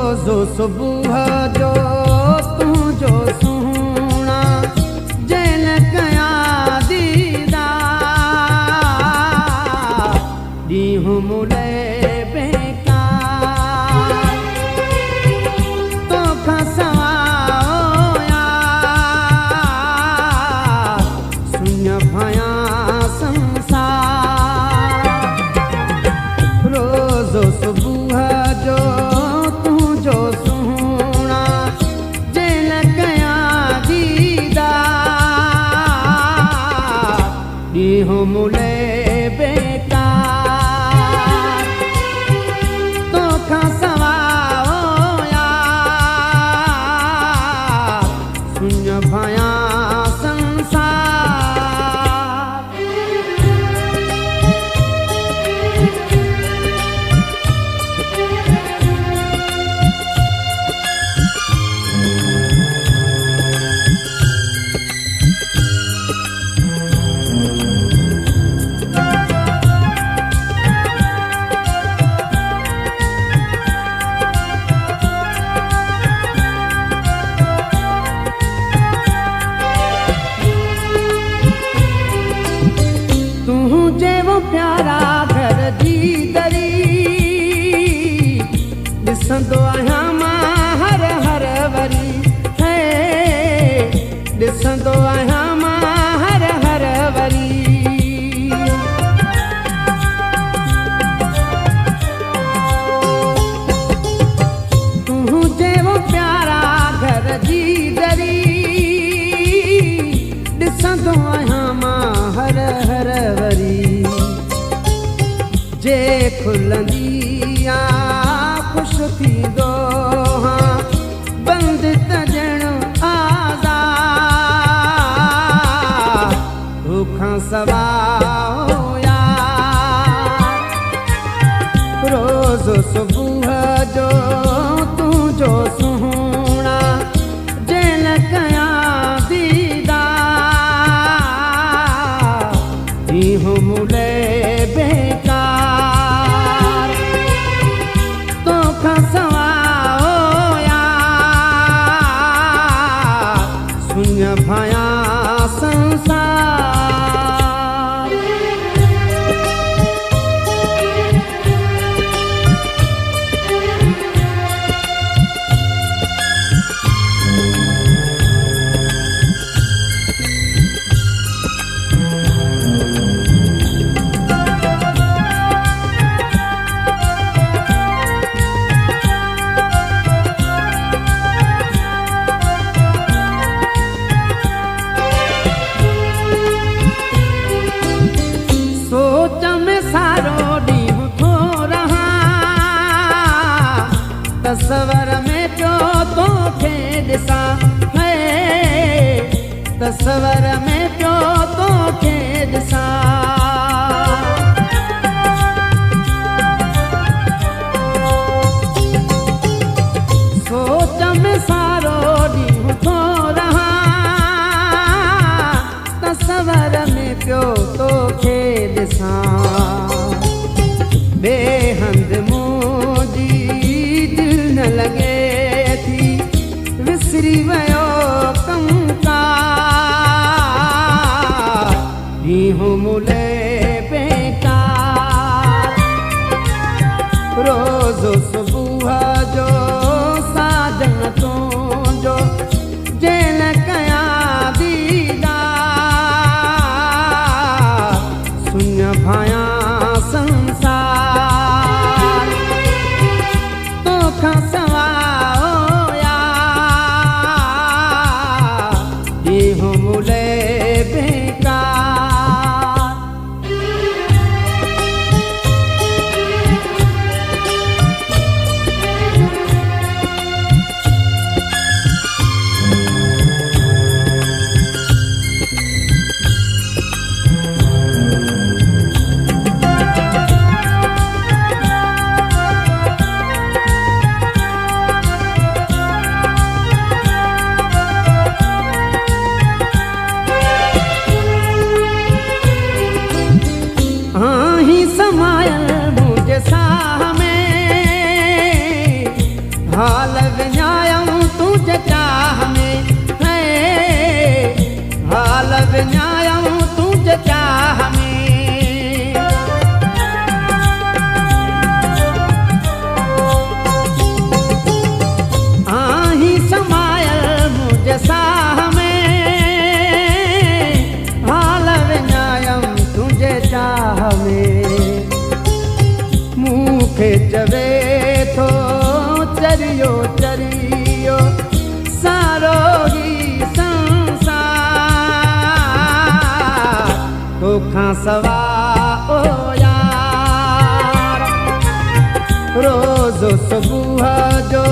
रोज़ो सुबुह जो तू जो सुहिणा जैन कया दीदार ॾींहुं मुले बेकार तोखां सवा शून्य भया संसार रोज़ो सुबुह जो तू जो सुहिणा जैन कया दीदार ॾींहुं मुले बेकार तोखां सवा शून्य भया संसार प्यारा घर जी दरी ॾिसंदो आहियां मां हर हर वरी है ॾिसंदो आहियां मां हर हर वरी तूं जहिड़ो प्यारा घर जी दरी ॾिसंदो आहियां मां हर हर वरी जे खुलंदी ख़ुशि थींदो बंदि त ॼण आज़ाद तोखां सवा रोज़ सुबुह जो तू जो सुहिणा जैन कया दीदार ॾींहुं मुले बेकार तोखां सवा शून्य भया संसार सोच में सारो ॾींहुं थो रहां तसवर में पियो तोखे ॾिसां है तसवर में पियो तोखे ॾिसां सोच में सारो ॾींहुं थो रहां तसवर में पियो तोखे बेहंद मुंहिंजी दिलि न लॻे थी विसरी वियो कमकार ॾींहुं मुले बेकार रोज़ो सुबुह जो साजन तुंहिंजो जैन कया दीदार शून्य भया संसार तोखां सवा ॾींहुं मुले बेकार विञायम तुझे चाह में आही समायल मुझे साह में हाल विञायम तुझे चाह में मूंखे चवे थो चरियो चरियो सारो ही संसार तोखां सवा ओ यार रोज़ सुबुह जो